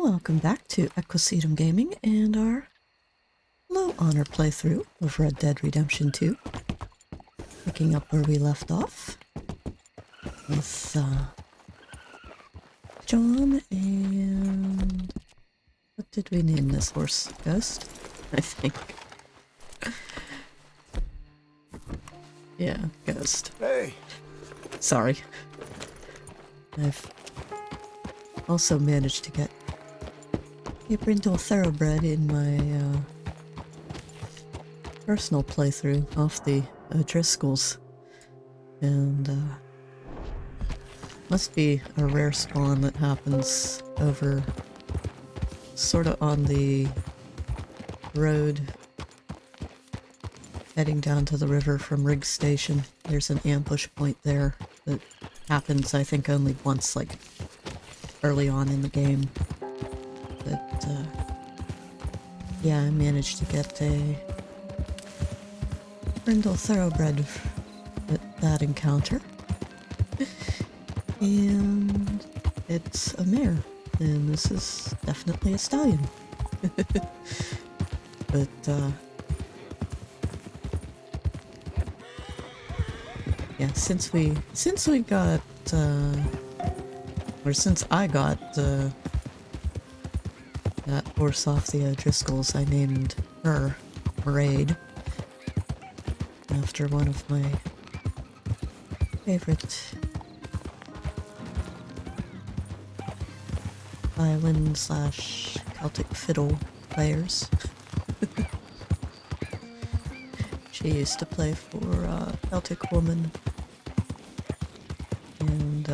Welcome back to Equisetum Gaming and our low honor playthrough of Red Dead Redemption 2. Picking up where we left off with John and... what did we name this horse? Ghost? I think. Yeah, Ghost. Hey! Sorry. I've also managed to get a brindle thoroughbred in my personal playthrough off the Driscolls, and must be a rare spawn that happens over sort of on the road heading down to the river from Riggs Station. There's an ambush point there that happens, I think, only once, like early on in the game. But yeah, I managed to get a brindle thoroughbred at that encounter. And it's a mare, and this is definitely a stallion. But yeah, since we got since I got that horse off the Driscolls, I named her Maraid after one of my favorite violin / Celtic fiddle players. She used to play for Celtic Woman, and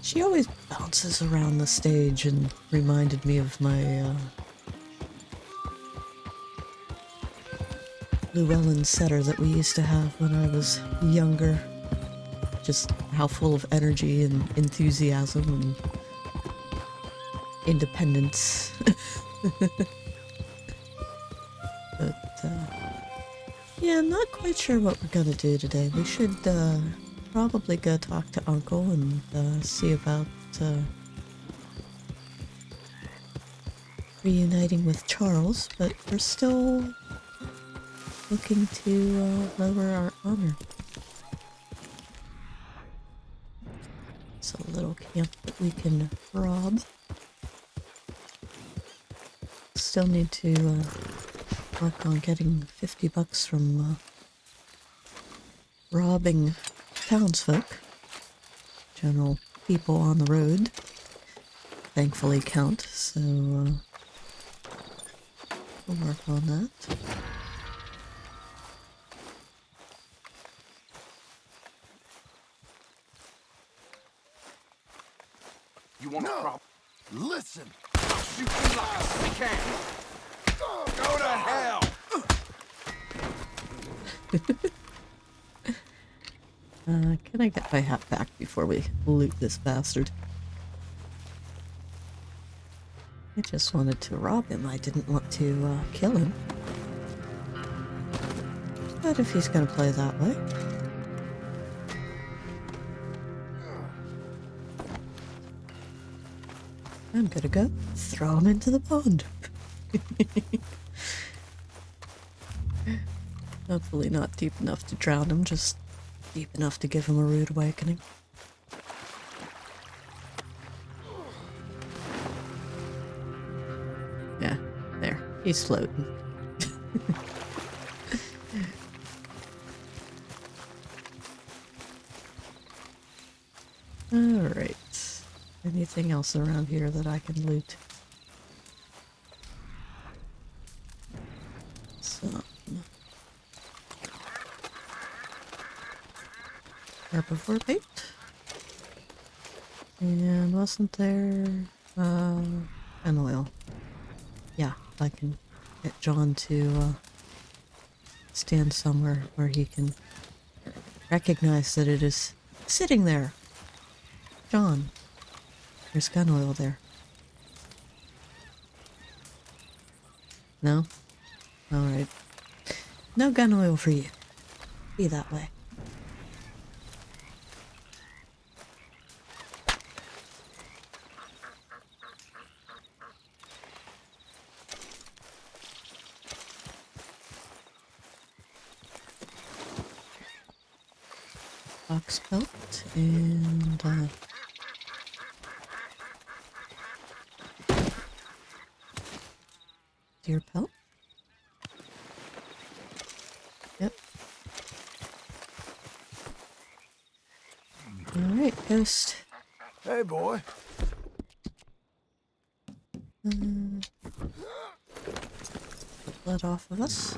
she always bounces around the stage and reminded me of my Llewellyn setter that we used to have when I was younger. Just how full of energy and enthusiasm and independence. But yeah, I'm not quite sure what we're gonna do today. We should probably go talk to Uncle and see about reuniting with Charles, but we're still looking to lower our honor. It's a little camp that we can rob. Still need to work on getting 50 bucks from robbing townsfolk. General people on the road thankfully count, so we'll work on that. You want to problem? Listen! I'll shoot you like a sick ass! Go to hell! Can I get my hat back before we loot this bastard? I just wanted to rob him. I didn't want to kill him. But if he's gonna play that way... I'm gonna go throw him into the pond. Hopefully not deep enough to drown him, just deep enough to give him a rude awakening. Yeah, there. He's floating. Alright. Anything else around here that I can loot? Some herbivore bait. And wasn't there an oil? Yeah, I can get John to stand somewhere where he can recognize that it is sitting there. John. There's gun oil there. No? Alright. No gun oil for you. Be that way. Fox pelt and deer pelt. Yep. Alright, Ghost. Hey, boy. Blood off of us.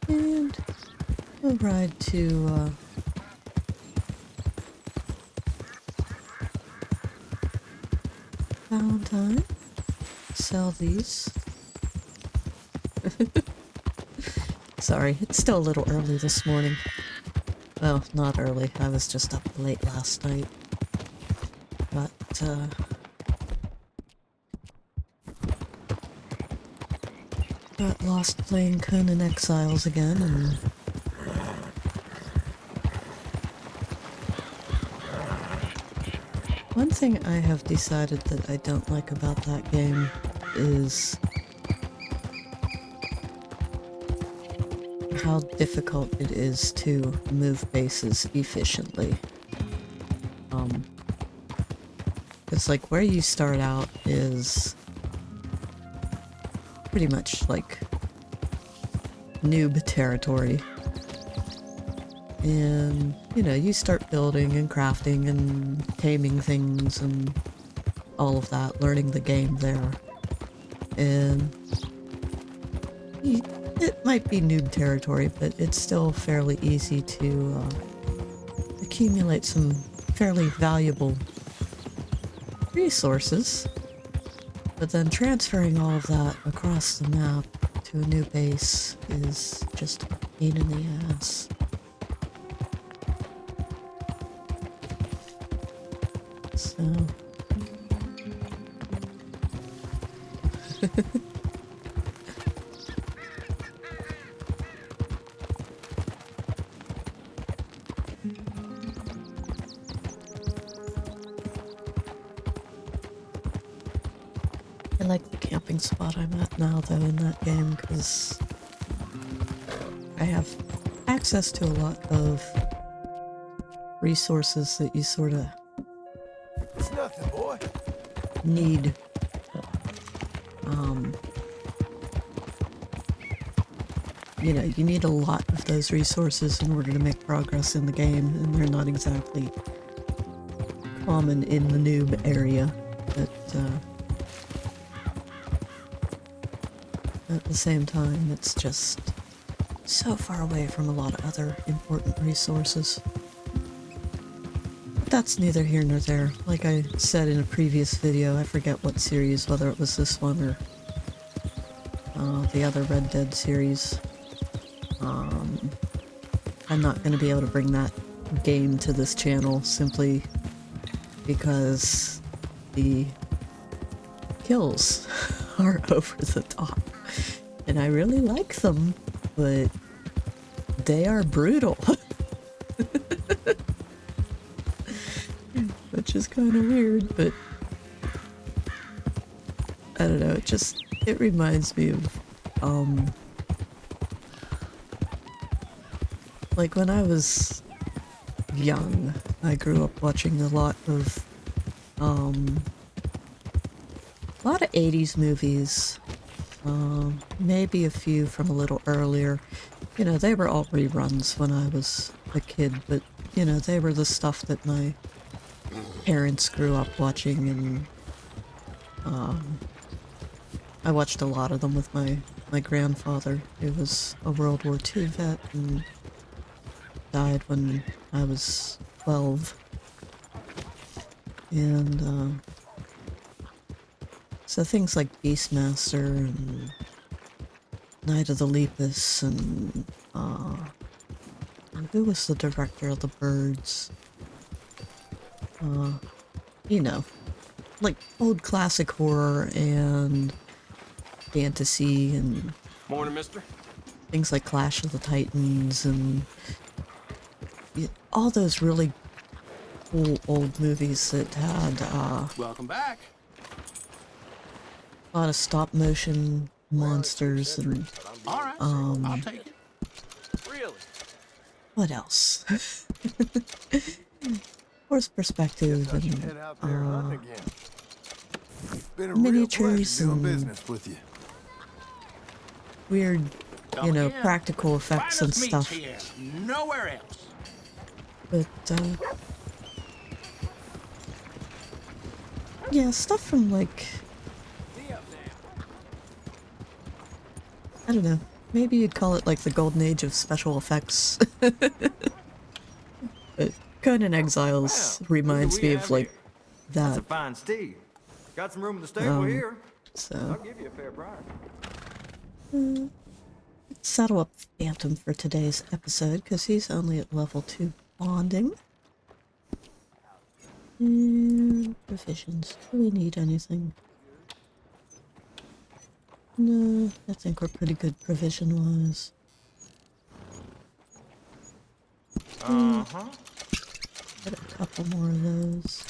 And we'll ride to Valentine. Sell these. Sorry, it's still a little early this morning. Well, not early. I was just up late last night. But, got lost playing Conan Exiles again, and one thing I have decided that I don't like about that game is how difficult it is to move bases efficiently. It's like where you start out is pretty much like noob territory. And, you know, you start building and crafting and taming things and all of that, learning the game there. And it might be noob territory, but it's still fairly easy to accumulate some fairly valuable resources. But then transferring all of that across the map to a new base is just a pain in the ass. So... I like the camping spot I'm at now, though, in that game, because I have access to a lot of resources that you sort of It's nothing, boy. need. You know, you need a lot of those resources in order to make progress in the game, and they're not exactly common in the noob area, but at the same time, it's just so far away from a lot of other important resources. But that's neither here nor there. Like I said in a previous video, I forget what series, whether it was this one or the other Red Dead series. I'm not going to be able to bring that game to this channel simply because the kills are over the top. And I really like them, but they are brutal. Which is kind of weird, but I don't know, it reminds me of, like when I was young, I grew up watching a lot of 80s movies. Maybe a few from a little earlier. You know, they were all reruns when I was a kid, but, you know, they were the stuff that my parents grew up watching, and I watched a lot of them with my grandfather, who was a World War II vet and died when I was 12. And so things like Beastmaster and Night of the Lepus and who was the director of The Birds? You know, like old classic horror and fantasy and Morning, mister. things like Clash of the Titans and all those really cool old movies that had Welcome back. a lot of stop motion monsters and All right, I'll take it. Really? What else? Horse perspective I should and head out there hunting again. Been a real miniatures pleasure doing and business with you. weird, Come again. practical effects and Finest meats stuff. here, nowhere else. But, yeah, stuff from, like, I don't know, maybe you'd call it, like, the golden age of special effects. But Conan Exiles reminds me of, like, That's a that. fine steed. Got some room in the stable here. So, I'll give you a fair price. let's saddle up Phantom for today's episode, because he's only at level 2 bonding. And provisions. Do we need anything? No, I think we're pretty good provision-wise. Get a couple more of those.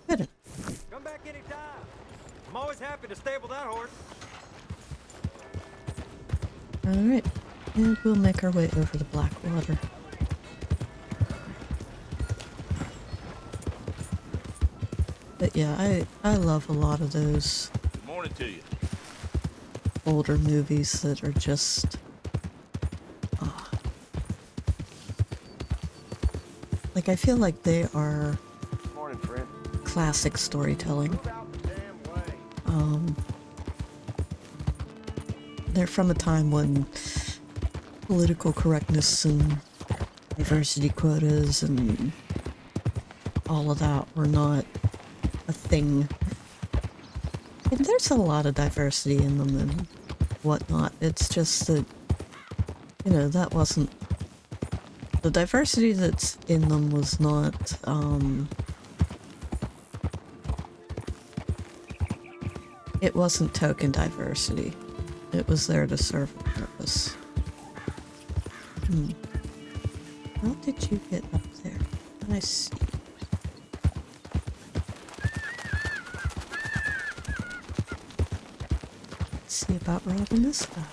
Yeah, good. Come back anytime. I'm always happy to stable that horse. Alright, and we'll make our way over to Blackwater. But yeah, I love a lot of those Morning to you. older movies that are just like, I feel like they are Morning, friend. classic storytelling. Move out the damn way. They're from a time when political correctness and diversity quotas and all of that were not a thing. And there's a lot of diversity in them and whatnot. It's just that, that wasn't... The diversity that's in them was not, it wasn't token diversity. It was there to serve a purpose. How did you get up there? I see. Let's see about robbing this guy.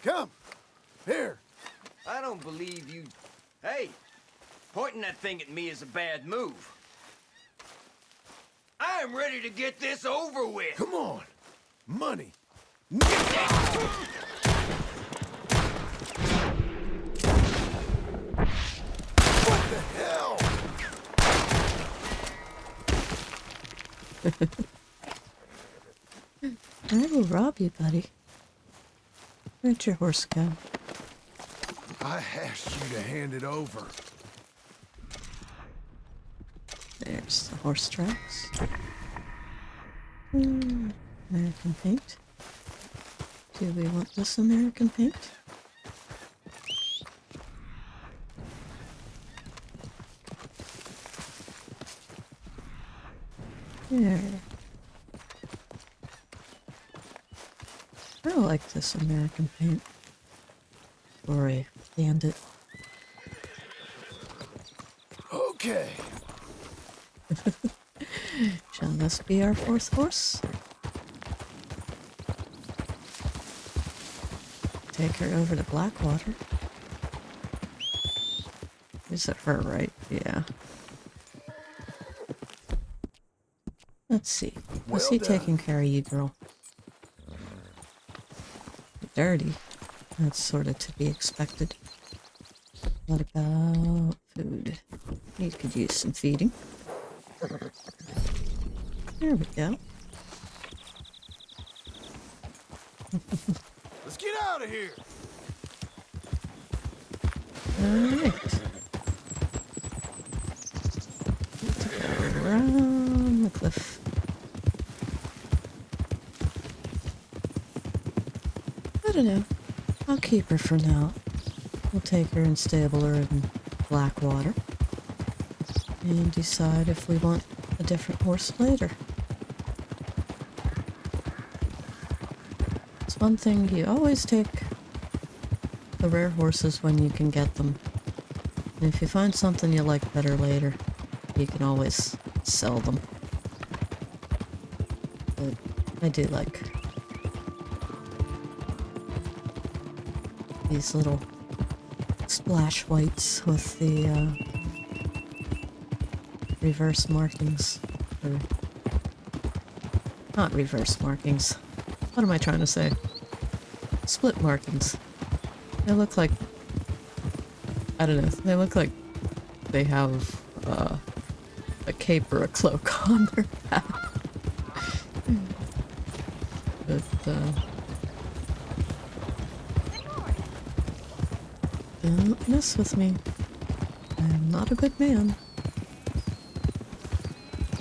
Come. Here. I don't believe you... Hey, pointing that thing at me is a bad move. I am ready to get this over with. Come on. Money. What the hell? I will rob you, buddy. Where'd your horse go? I asked you to hand it over. There's the horse tracks. American paint. Do we want this American paint? There. I like this American paint. Or a bandit. Okay. Shall this be our fourth horse? Take her over to Blackwater. Is it her, right? Yeah. Let's see. Was he taking care of you, girl? Dirty. That's sort of to be expected. What about food? You could use some feeding. There we go. Let's get out of here. Alright. Let's go around the cliff. I don't know. I'll keep her for now. We'll take her and stable her in Blackwater. And decide if we want a different horse later. It's one thing, you always take the rare horses when you can get them. And if you find something you like better later, you can always sell them. But I do like these little splash whites with the reverse markings. Or not reverse markings. What am I trying to say? Split markings. They look like, I don't know, they look like they have a cape or a cloak on their back. But don't mess with me. I'm not a good man.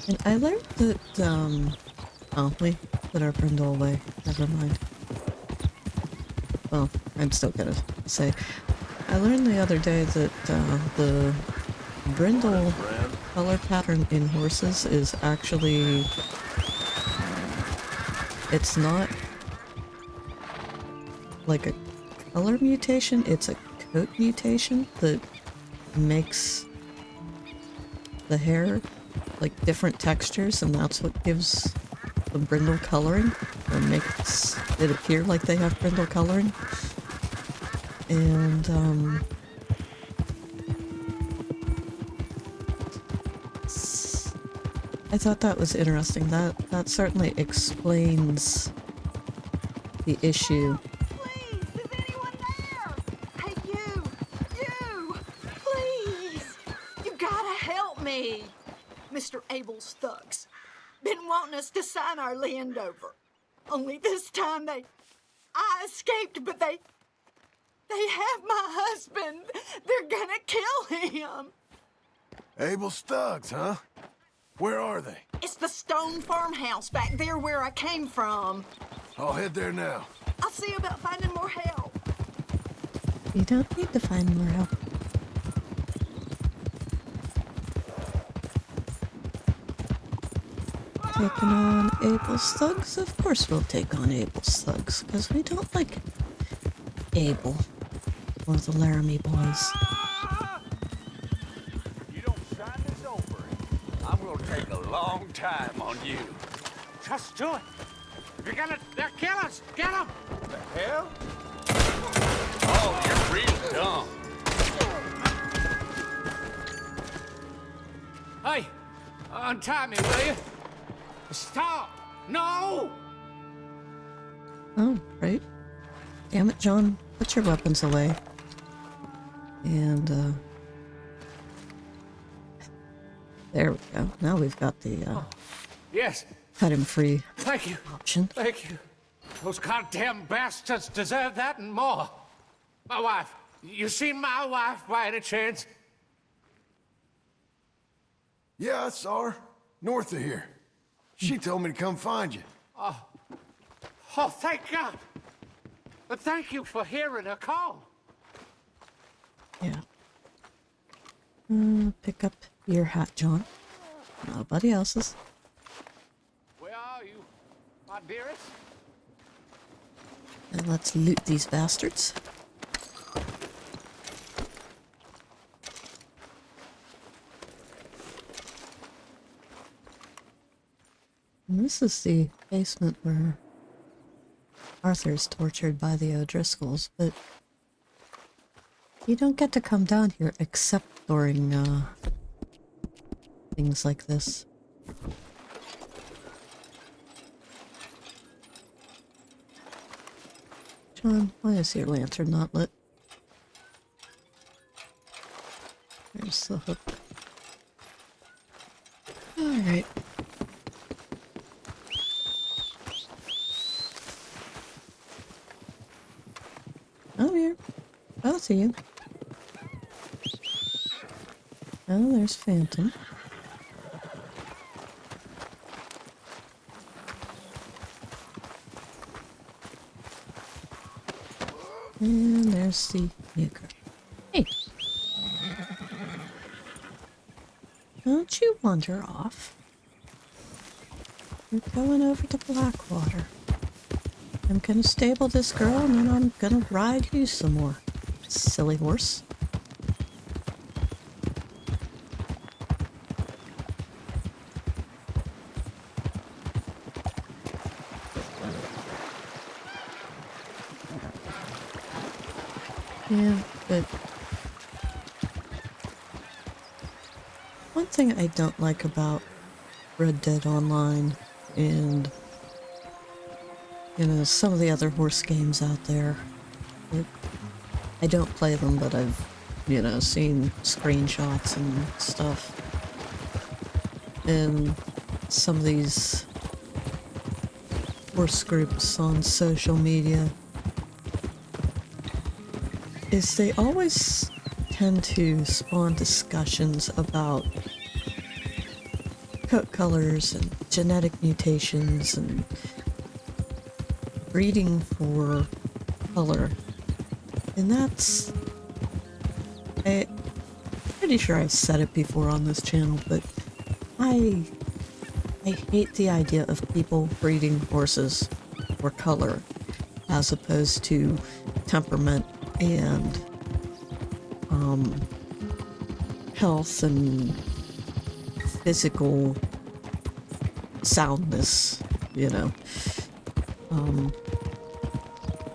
And I learned that, oh, we put our brindle away. Never mind. Well, I'm still gonna say, I learned the other day that, the brindle color pattern in horses is actually, it's not like a color mutation, it's a coat mutation that makes the hair like different textures, and that's what gives the brindle coloring, or makes it appear like they have brindle coloring. And I thought that was interesting. That certainly explains the issue. Please, is anyone there? Hey, you, please, you gotta help me. Mr. Abel's thugs been wanting us to sign our land over. Only this time I escaped, but they have my husband. They're gonna kill him. Abel's thugs, huh? Where are they? It's the stone farmhouse back there where I came from. I'll head there now. I'll see about finding more help. You don't need to find more help. Taking on Abel's thugs? Of course we'll take on Abel's thugs, because we don't like Abel or the Laramie Boys. You don't sign this over, I'm gonna take a long time on you. Just do it. If you're gonna, they'll kill us. Get them. The hell? Oh, you're real dumb. Hey, untie me, will you? Stop. No. Oh, right. Damn it, John. Put your weapons away. And, there we go. Now we've got the, Yes. cut him free Thank you. option. Thank you. Those goddamn bastards deserve that and more. My wife. You seen my wife by any chance? Yeah, I saw her. North of here. She told me to come find you. Oh, thank God. But thank you for hearing her call. Yeah. Pick up your hat, John. Nobody else's. Where are you, my dearest? And let's loot these bastards. And this is the basement where Arthur's tortured by the O'Driscolls, but you don't get to come down here except during, things like this. John, why is your lantern not lit? There's the hook. Alright. Oh, here. Both of you. Oh, there's Phantom. And there's the Beecher. Hey! Don't you wander off. We're going over to Blackwater. I'm gonna stable this girl and then I'm gonna ride you some more. Silly horse. Yeah, but one thing I don't like about Red Dead Online and, you know, some of the other horse games out there, like, I don't play them, but I've, you know, seen screenshots and stuff. And some of these horse groups on social media is they always tend to spawn discussions about coat colors and genetic mutations and breeding for color. And that's... I'm pretty sure I've said it before on this channel, but I hate the idea of people breeding horses for color as opposed to temperament and health and physical soundness, you know.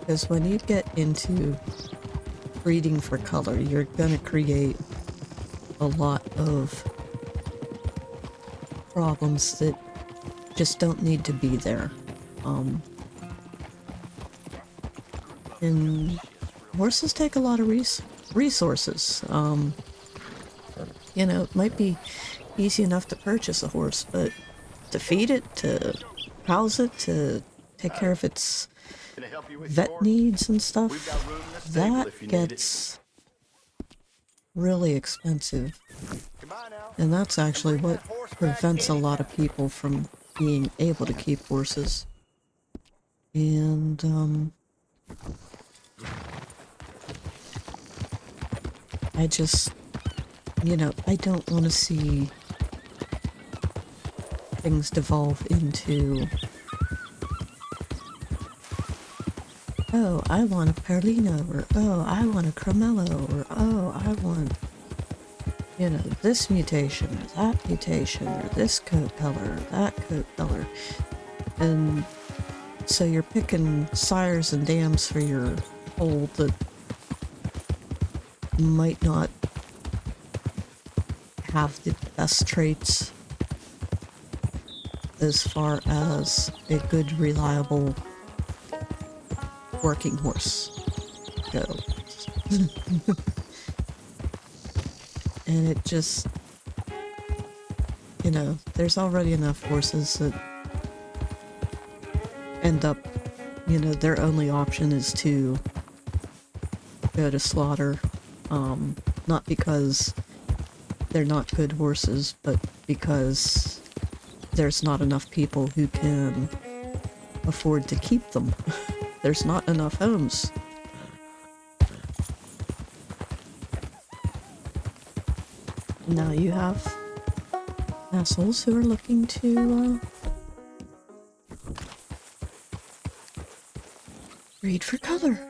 Because when you get into breeding for color, you're gonna create a lot of problems that just don't need to be there. And horses take a lot of resources. You know, it might be easy enough to purchase a horse, but to feed it, to house it, to take care of its vet needs and stuff, that gets really expensive. And that's actually what prevents a lot of people from being able to keep horses. And, I just, you know, I don't want to see things devolve into, oh, I want a Perlino, or oh, I want a Cremello, or oh, I want, you know, this mutation, or that mutation, or this coat color, or that coat color. And so you're picking sires and dams for your foal that might not have the best traits as far as a good, reliable working horse goes. And it just, you know, there's already enough horses that end up, you know, their only option is to go to slaughter. Not because they're not good horses, but because there's not enough people who can afford to keep them. There's not enough homes. Now you have assholes who are looking to breed for color.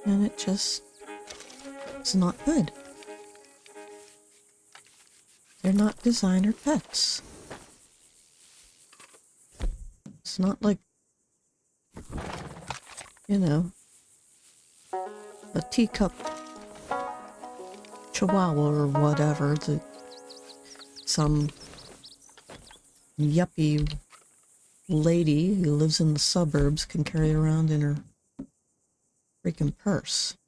And it just, it's not good. They're not designer pets. It's not like, you know, a teacup chihuahua or whatever that some yuppie lady who lives in the suburbs can carry around in her freaking purse.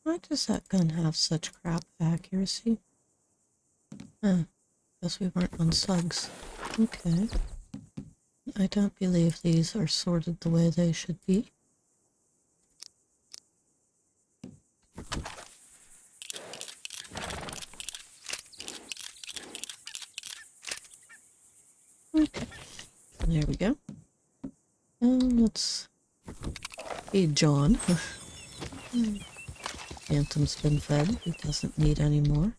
Why does that gun have such crap accuracy? Guess we weren't on slugs. Okay. I don't believe these are sorted the way they should be. Okay. There we go. And let's feed John. Phantom's been fed. He doesn't need any more.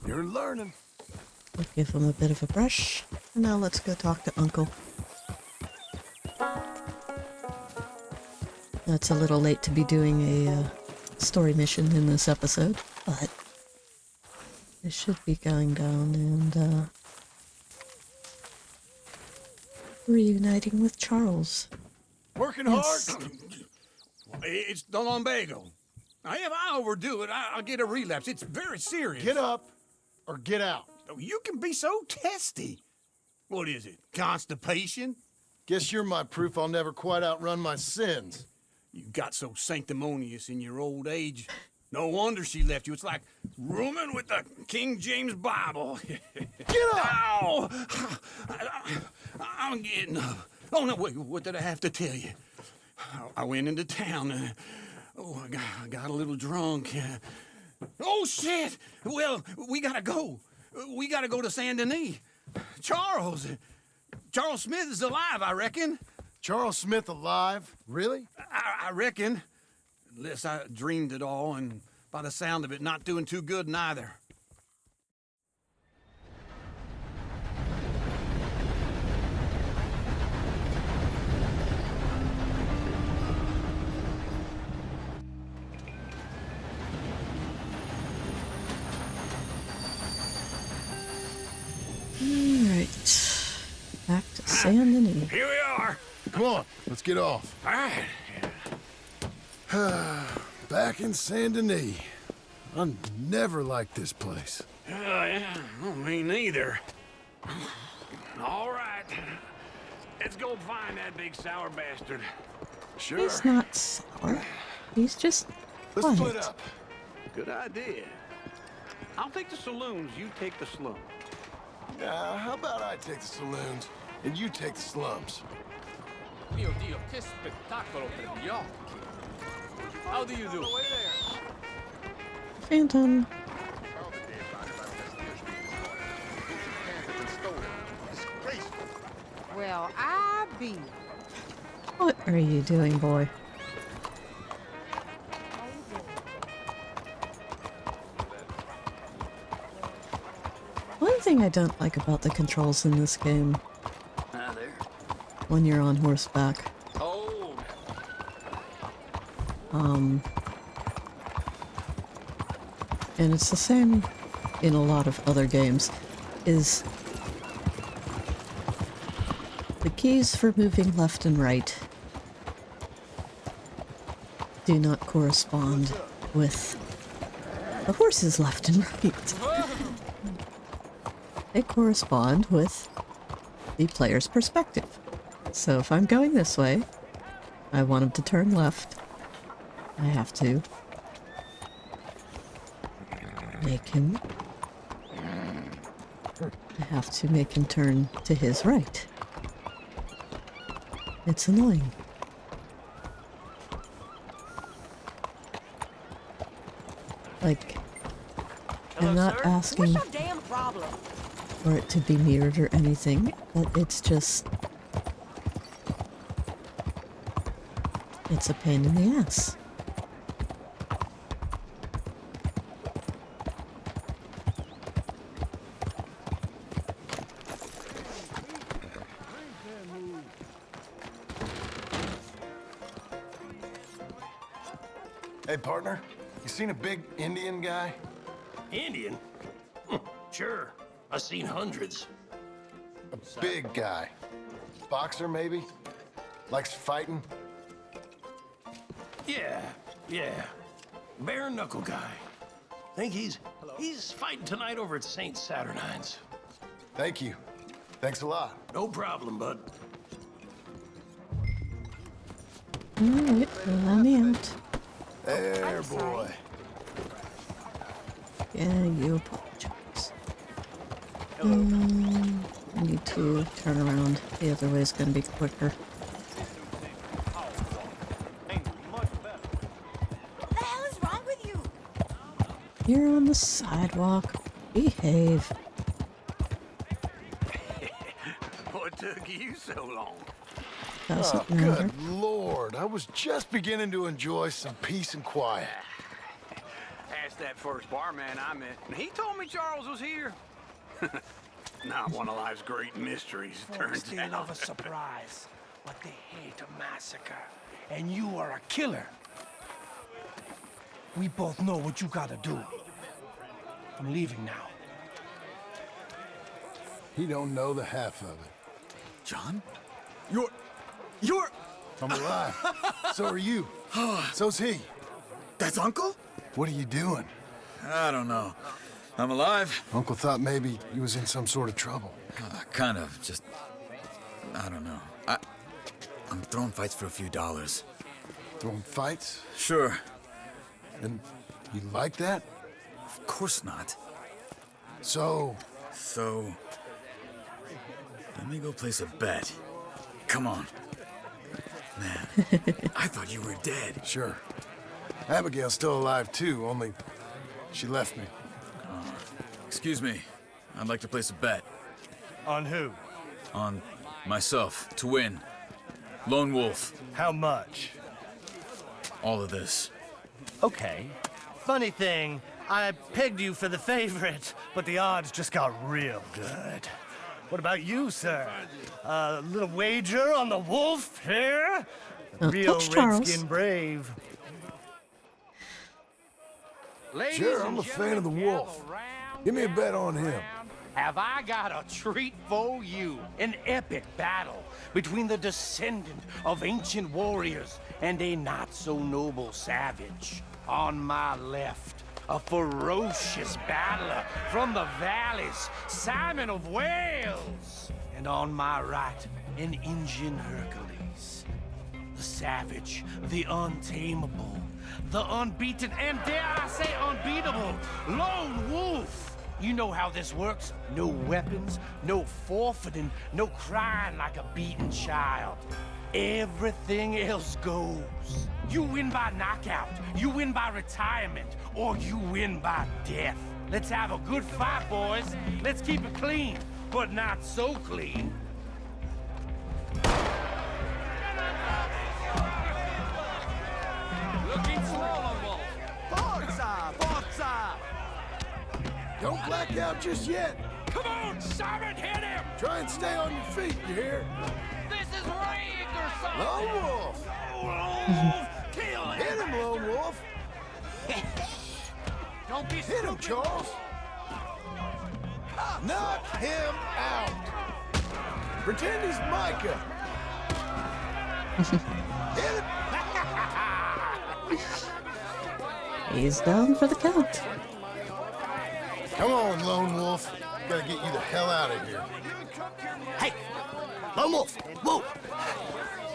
You're learning. We'll give him a bit of a brush. And now let's go talk to Uncle. That's a little late to be doing a story mission in this episode, but it should be going down, and reuniting with Charles. Working Yes. hard? It's the lumbago. Now, if I overdo it, I'll get a relapse. It's very serious. Get up or get out. Oh, you can be so testy. What is it, constipation? Guess you're my proof I'll never quite outrun my sins. You got so sanctimonious in your old age. No wonder she left you. It's like rooming with the King James Bible. Get up! Ow! I'm getting up. Oh, no, wait, what did I have to tell you? I went into town. I got a little drunk. Oh, shit! Well, we gotta go. We gotta go to Saint Denis. Charles Smith is alive, I reckon. Charles Smith alive? Really? I reckon. Unless I dreamed it all, and by the sound of it, not doing too good neither. Alright. Back to Saint Denis. Here we are. Come on, let's get off. All right. Back in Saint Denis. I never liked this place. Yeah, well, me neither. All right. Let's go find that big sour bastard. Sure. He's not sour. He's just Let's quiet. split up. Good idea. I'll take the saloons, you take the slum. How about I take the saloons and you take the slums? Mio Dio, che spettacolo per gli occhi. How do you do? Phantom. Well, I be. What are you doing, boy? One thing I don't like about the controls in this game Hi there. when you're on horseback, Oh, and it's the same in a lot of other games, is the keys for moving left and right do not correspond with the horse's left and right. They correspond with the player's perspective. So if I'm going this way, I want him to turn left. I have to make him turn to his right. It's annoying. Like, I'm not asking What's your damn problem? for it to be mirrored or anything, but it's just... it's a pain in the ass. Hey, partner, you seen a big Indian guy? Indian? Sure. I've seen hundreds. A big guy. Boxer, maybe? Likes fighting? Yeah. Bare knuckle guy. Think he's fighting tonight over at St. Saturnine's. Thank you. Thanks a lot. No problem, bud. Alright, allow me out. There, boy. Yeah, you apologize. I need to turn around. The other way is going to be quicker. What the hell is wrong with you? You're on the sidewalk. Behave. What took you so long? Doesn't matter. Good Lord. I was just beginning to enjoy some peace and quiet. Asked that first barman I met, and he told me Charles was here. Not one of life's great mysteries, turns They out. love a surprise, but they hate a massacre. And you are a killer. We both know what you gotta do. I'm leaving now. He don't know the half of it. John? You're... I'm alive. So are you. So's he. That's Uncle? What are you doing? I don't know. I'm alive. Uncle thought maybe you was in some sort of trouble. Kind of, just... I don't know. I'm throwing fights for a few dollars. Throwing fights? Sure. And you like that? Of course not. So, let me go place a bet. Come on. Man, I thought you were dead. Sure. Abigail's still alive too, only she left me. Excuse me. I'd like to place a bet. On who? On myself, to win. Lone Wolf. How much? All of this. Okay. Funny thing, I pegged you for the favorite, but the odds just got real good. What about you, sir? A little wager on the wolf here? Real redskin brave. Sure, I'm a fan of the wolf. Give me a bet on him. Have I got a treat for you? An epic battle between the descendant of ancient warriors and a not-so-noble savage. On my left, a ferocious battler from the valleys, Simon of Wales. And on my right, an Indian Hercules. The savage, the untamable, the unbeaten, and dare I say unbeatable, Lone Wolf. You know how this works. No weapons, no forfeiting, no crying like a beaten child. Everything else goes. You win by knockout, you win by retirement, or you win by death. Let's have a good fight, boys. Let's keep it clean, but not so clean. Looking smaller, Wolf. Forza! Forza! Don't black out just yet. Come on, Simon, hit him! Try and stay on your feet, you hear? This is rigged or something! Lone Wolf! Lone Wolf! Kill him! Hit him, Lone Wolf! Don't be Hit him, Charles! Knock him out! Pretend he's Micah! Hit him! He's down for the count. Come on, Lone Wolf. Gotta get you the hell out of here. Hey! Lone Wolf! Whoa!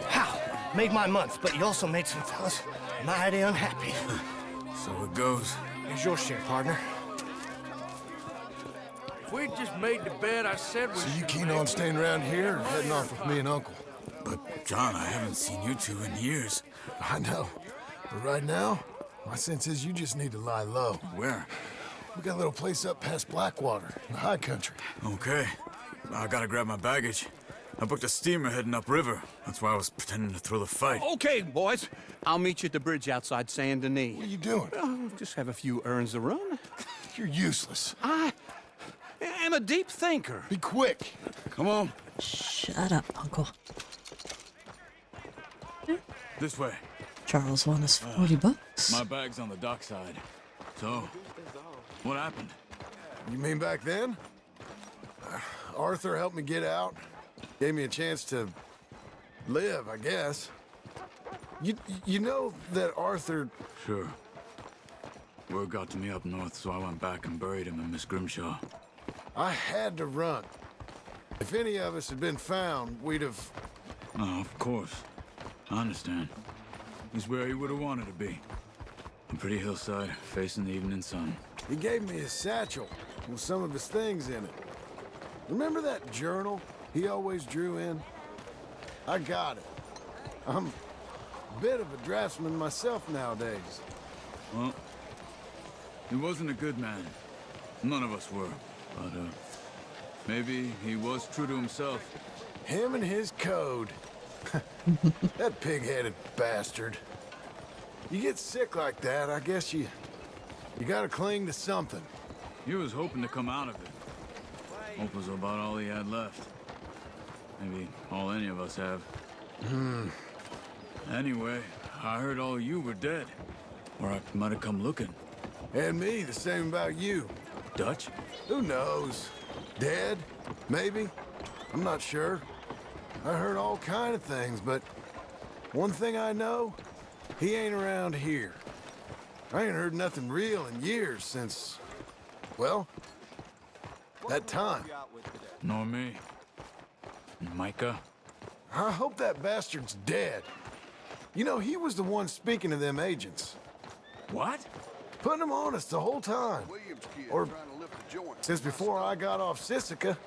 How? Made my month, but you also made some fellas mighty unhappy. So it goes. Here's your share, partner. If we just made the bed, I said we So you keen on staying around here or heading off with me and Uncle? But, John, I haven't seen you two in years. I know. But right now, my sense is you just need to lie low. Where? We got a little place up past Blackwater, in the high country. Okay. I gotta grab my baggage. I booked a steamer heading upriver. That's why I was pretending to throw the fight. Okay, boys. I'll meet you at the bridge outside Saint Denis. What are you doing? Oh, just have a few errands to run. You're useless. I am a deep thinker. Be quick. Come on. Shut up, Uncle. This way. Charles won us $40. My bag's on the dockside. So, what happened? You mean back then? Arthur helped me get out. Gave me a chance to live, I guess. You know that Arthur... Sure. Word got to me up north, so I went back and buried him in Miss Grimshaw. I had to run. If any of us had been found, we'd have... Oh, of course. I understand. He's where he would have wanted to be. A pretty hillside, facing the evening sun. He gave me his satchel with some of his things in it. Remember that journal he always drew in? I got it. I'm a bit of a draftsman myself nowadays. Well, he wasn't a good man. None of us were. But, maybe he was true to himself. Him and his code. That pig-headed bastard. You get sick like that, I guess you gotta cling to something. He was hoping to come out of it. Hope was about all he had left. Maybe all any of us have. Anyway, I heard all you were dead. Or I might have come looking. And me, the same about you. Dutch? Who knows? Dead? Maybe? I'm not sure. I heard all kind of things, but one thing I know, he ain't around here. I ain't heard nothing real in years since, well, that time. Nor me. Micah? I hope that bastard's dead. You know, he was the one speaking to them agents. What? Putting them on us the whole time. Or since before I got off Sisika.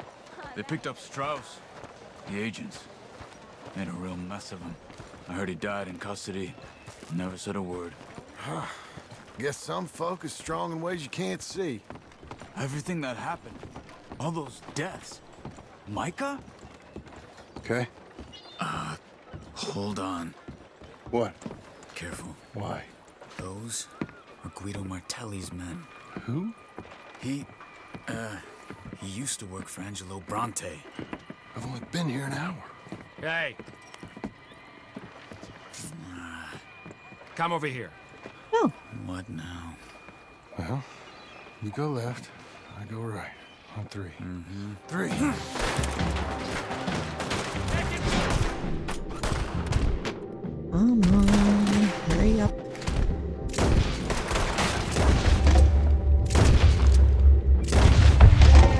They picked up Strauss. The agents. Made a real mess of him. I heard he died in custody. Never said a word. Guess some folk is strong in ways you can't see. Everything that happened. All those deaths. Micah? Okay. Hold on. What? Careful. Why? Those are Guido Martelli's men. Who? He used to work for Angelo Bronte. I've only been here an hour. Hey. Come over here. Oh. What now? Well, you go left, I go right. On three. Mm-hmm. Three. Come on, hurry up.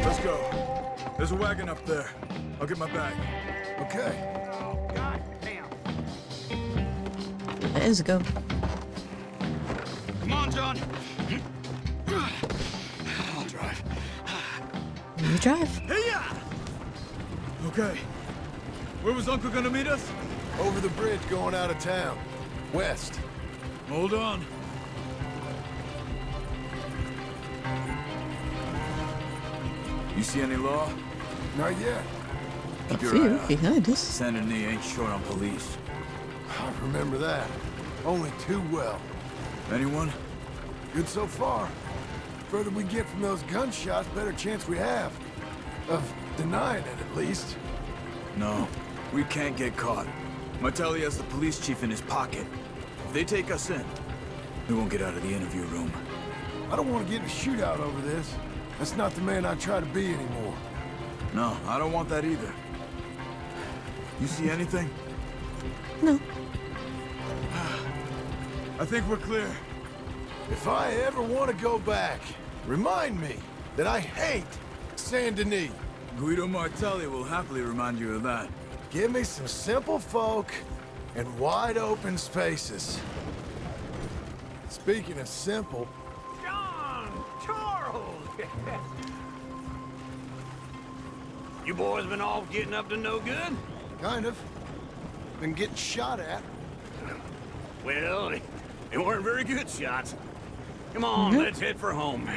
Let's go. There's a wagon up there. I'll get my bag. Okay. Oh, God damn. Let's go. Come on, John. I'll drive. You drive. Hey-ya! Okay. Where was Uncle gonna meet us? Over the bridge going out of town. West. Hold on. You see any law? Not yet. A Keep your few eye out. behind us. Saint Denis ain't short on police. I remember that. Only too well. Anyone? Good so far. Further we get from those gunshots, better chance we have. Of denying it, at least. No, we can't get caught. Martelli has the police chief in his pocket. If they take us in, we won't get out of the interview room. I don't want to get in a shootout over this. That's not the man I try to be anymore. No, I don't want that either. You see anything? No. I think we're clear. If I ever want to go back, remind me that I hate Saint Denis. Guido Martelli will happily remind you of that. Give me some simple folk and wide open spaces. Speaking of simple... John! Charles! You boys been all getting up to no good? Kind of. Been getting shot at. Well, they weren't very good shots. Come on, let's head for home.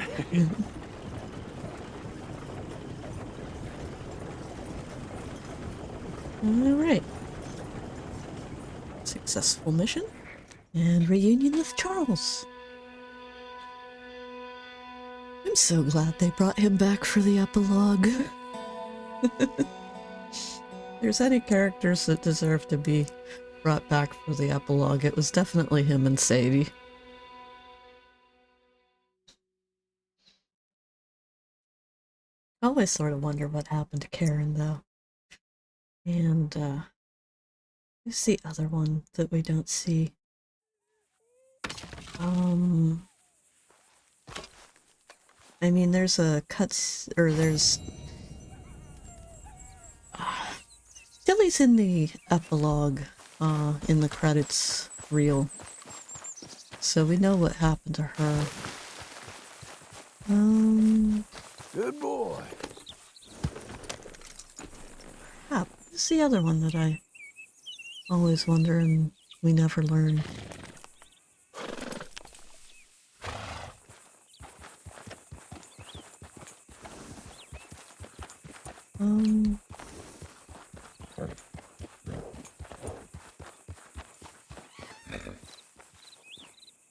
All right. Successful mission and reunion with Charles. I'm so glad they brought him back for the epilogue. There's any characters that deserve to be brought back for the epilogue, it was definitely him and Sadie. I always sort of wonder what happened to Karen, though. And, who's the other one that we don't see? I mean, there's a there's... Tilly's in the epilogue, in the credits reel. So we know what happened to her. Good boy. Ah, who's the other one that I always wonder and we never learn?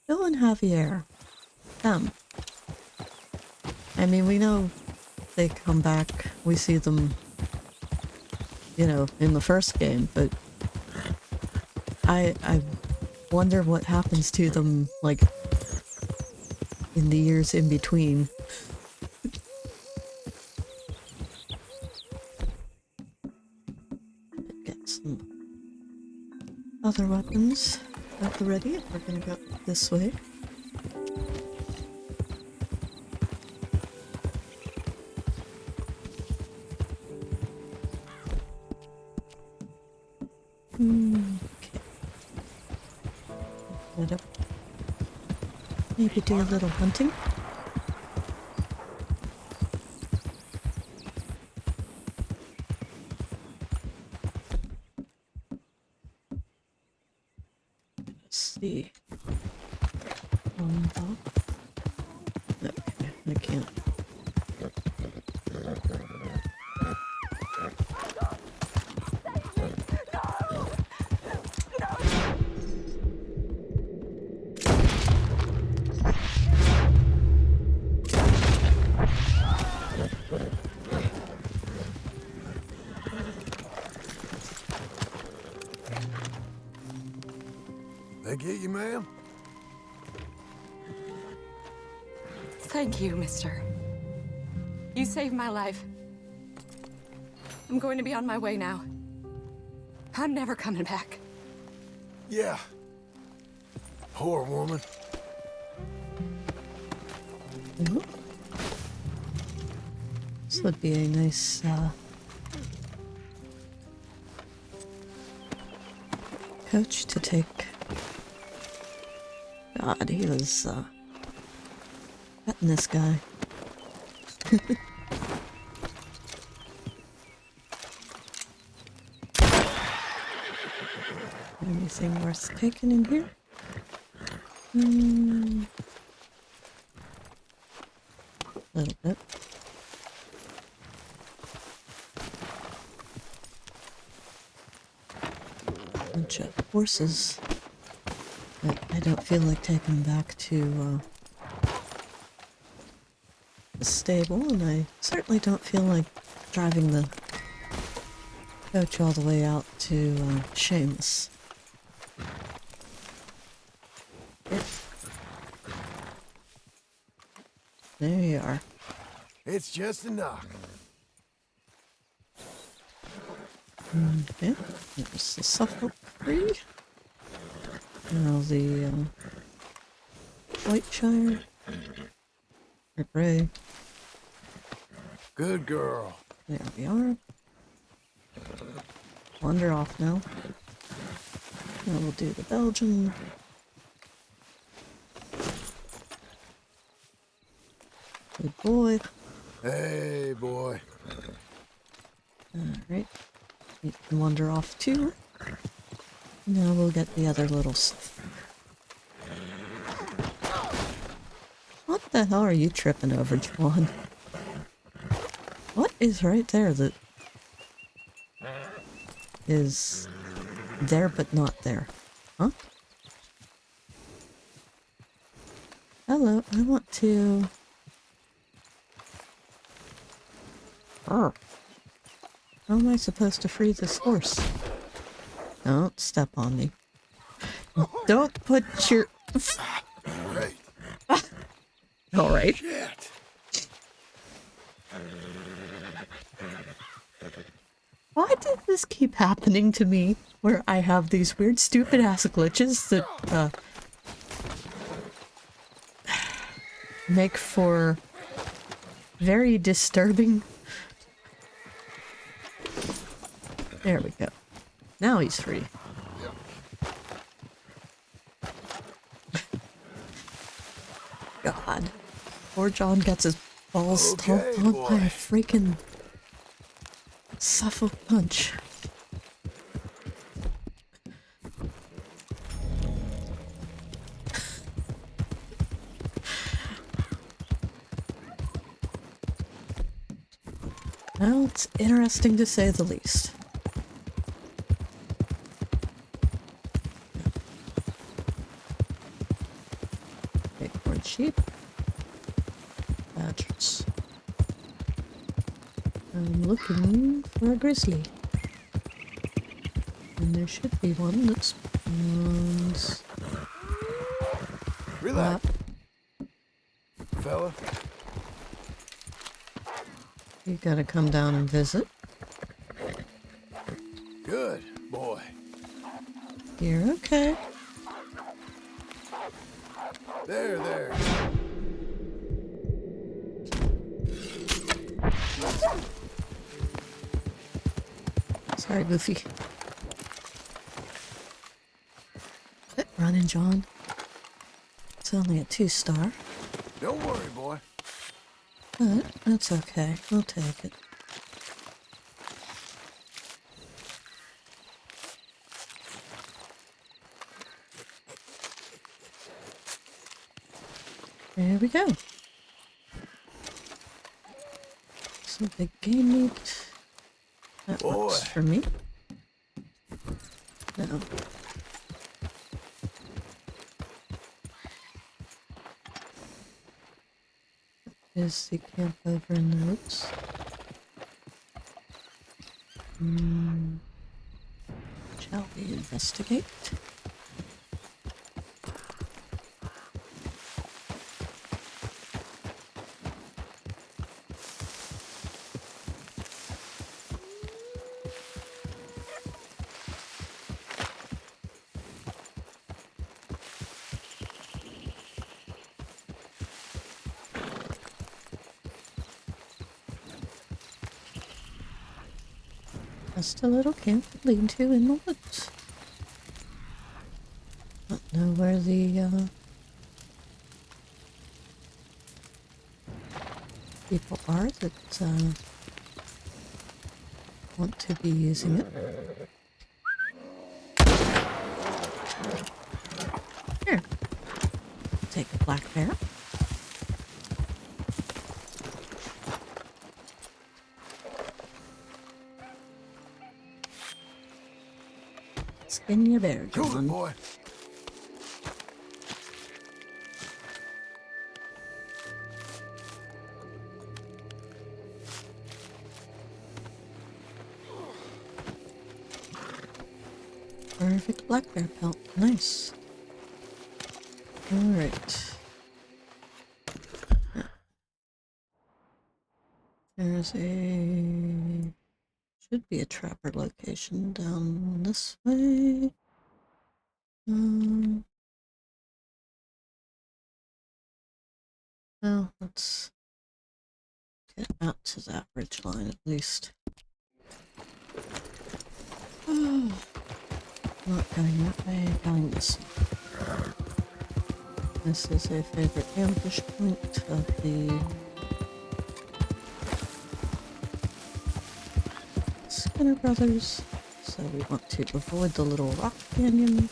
Bill and Javier. Them. I mean, we know they come back. We see them, you know, in the first game, but I wonder what happens to them, like, in the years in between. Get other weapons at the ready if we're gonna go this way. Okay. Head up. Maybe do a little hunting. Let's see. Okay, I can't. They get you, ma'am? Thank you, mister. You saved my life. I'm going to be on my way now. I'm never coming back. Yeah. Poor woman. This would be a nice, coach to take. God, he was, petting this guy. Anything worth taking in here? A little bit. Bunch of horses. But I don't feel like taking them back to the stable, and I certainly don't feel like driving the coach all the way out to Seamus. There you are. It's just a knock. Okay, there's the Suffolk Free. Now the Whiteshire. Or Gray. Good girl. There we are. Wander off now. Now we'll do the Belgian. Good boy. Hey, boy. Alright. You can wander off too. Now we'll get the other little stuff. What the hell are you tripping over, John? What is right there that is there but not there? Huh? Hello, I want to... How am I supposed to free this horse? Don't step on me. Don't put your... Great. Alright. Shit. Why did this keep happening to me? Where I have these weird stupid ass glitches that make for very disturbing. There we go. Now he's free. God. Poor John gets his balls stomped on by a freaking Suffolk punch. Well, it's interesting to say the least. Acorn sheep. Badgers. I'm looking for a grizzly. And there should be one that spawns. Relax. Fella. You gotta come down and visit. Good boy. here. Okay. There. Sorry, Goofy. Quit running, John. It's only a 2-star. Don't worry, boy. But that's okay. We'll take it. There we go. Some big game meat. That works for me. No. Is the camp over in the woods? Shall we investigate? Just a little camp lean-to in the woods. Don't know where the people are that want to be using it. Here, take a black bear. Skin your bear, John. Cool it, boy. Perfect black bear pelt. Nice. Alright. There's a... should be a trapper location down this way. Well, let's get out to that ridge line at least. Oh, not going that way, going this way. This is a favorite ambush point of the Skinner brothers, so we want to avoid the little rock canyon.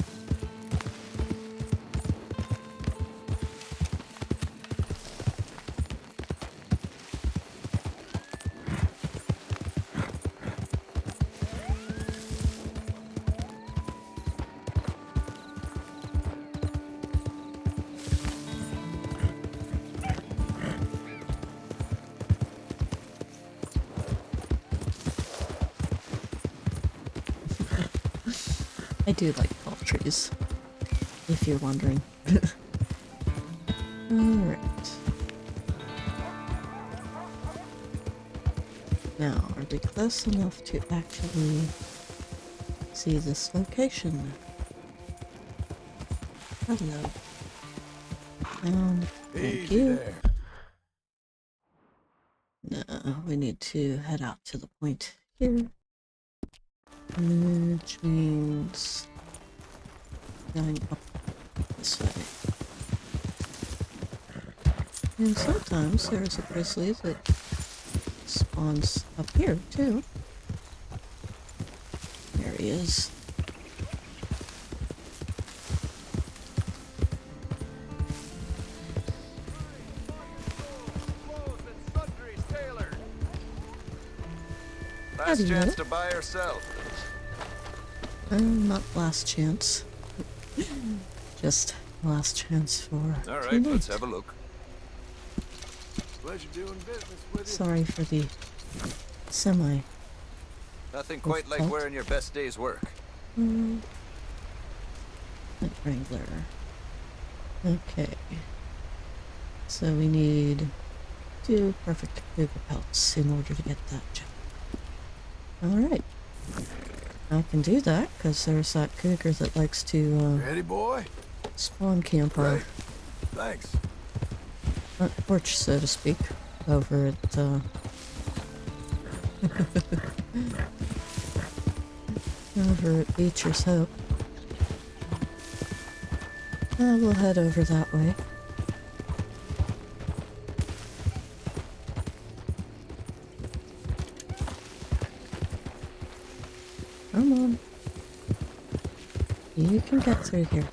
I do like tall trees, if you're wondering. Alright. Now, are we close enough to actually see this location? Hello. Thank you. No, we need to head out to the point here. Which means going up this way. And sometimes there's a grizzly that spawns up here too. There he is. Last chance to buy or sell. Not last chance. Just last chance for All right, tonight. let's have a look. Pleasure doing business with you. Sorry for the semi. Nothing quite like wearing your best day's work. Night Wrangler. Okay. So we need 2 perfect cougar pelts in order to get that job. Alright. I can do that, because there's that cougar that likes to, Ready, boy? spawn camp our Thanks. front porch, so to speak, over at, over at Beecher's Hope. We'll head over that way. Come on. You can get through here.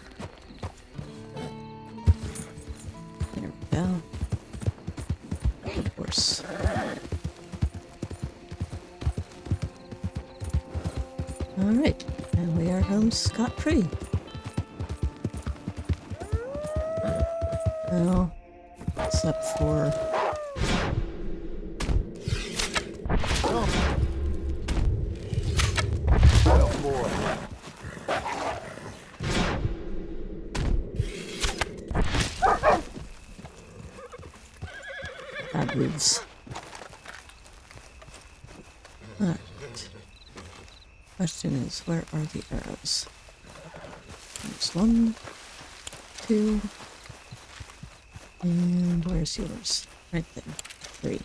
There we go. Of course. Alright, and we are home scot-free. Well, except for... Bad moves. Alright. Question is, where are the arrows? There's 1, 2, and where's yours? Right there. 3.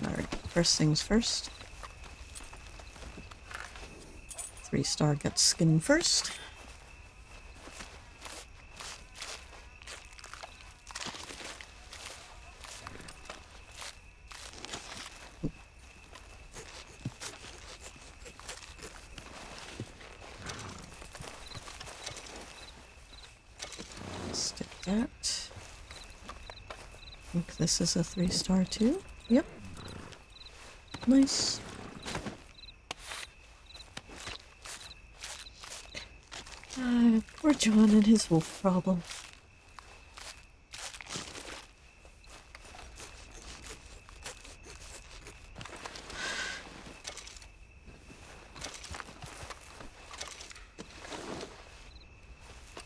Alright, first things first. 3-star gets skin first. Stick that. I think this is a 3-star too. Yep. Nice. Poor John and his wolf problem.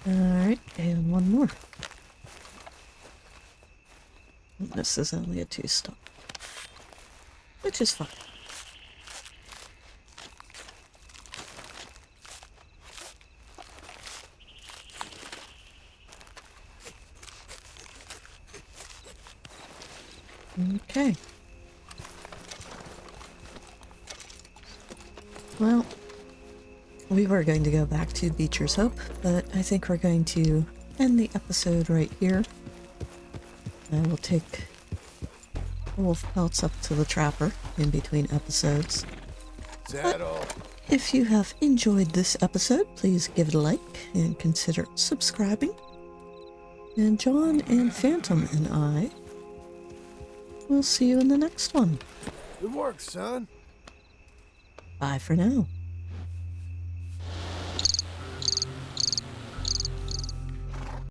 Alright, and one more. This is only a 2-star, which is fine. Okay. Well, we were going to go back to Beecher's Hope, but I think we're going to end the episode right here. I will take the wolf pelts up to the trapper in between episodes. But if you have enjoyed this episode, please give it a like and consider subscribing. And John and Phantom and I will see you in the next one. Good work, son. Bye for now.